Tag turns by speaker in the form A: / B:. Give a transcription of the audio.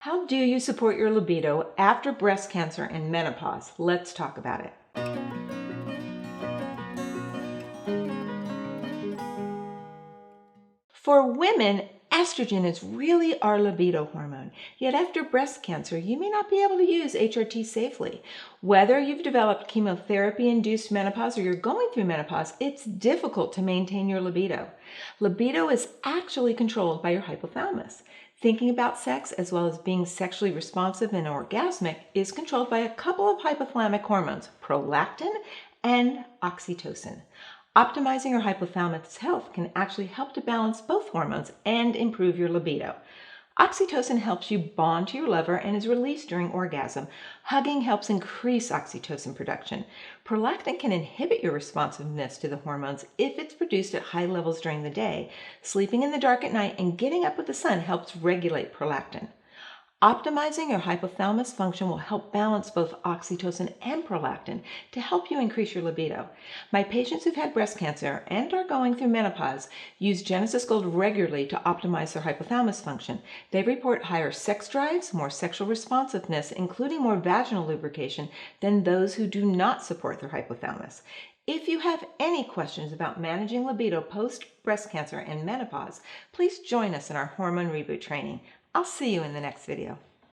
A: How do you support your libido after breast cancer and menopause? Let's talk about it. For women, estrogen is really our libido hormone. Yet after breast cancer, you may not be able to use HRT safely. Whether you've developed chemotherapy-induced menopause or you're going through menopause, it's difficult to maintain your libido. Libido is actually controlled by your hypothalamus. Thinking about sex, as well as being sexually responsive and orgasmic, is controlled by a couple of hypothalamic hormones, prolactin and oxytocin. Optimizing your hypothalamus health can actually help to balance both hormones and improve your libido. Oxytocin helps you bond to your lover and is released during orgasm. Hugging helps increase oxytocin production. Prolactin can inhibit your responsiveness to the hormones if it's produced at high levels during the day. Sleeping in the dark at night and getting up with the sun helps regulate prolactin. Optimizing your hypothalamus function will help balance both oxytocin and prolactin to help you increase your libido. My patients who've had breast cancer and are going through menopause use Genesis Gold regularly to optimize their hypothalamus function. They report higher sex drives, more sexual responsiveness, including more vaginal lubrication than those who do not support their hypothalamus. If you have any questions about managing libido post-breast cancer and menopause, please join us in our Hormone Reboot Training. I'll see you in the next video.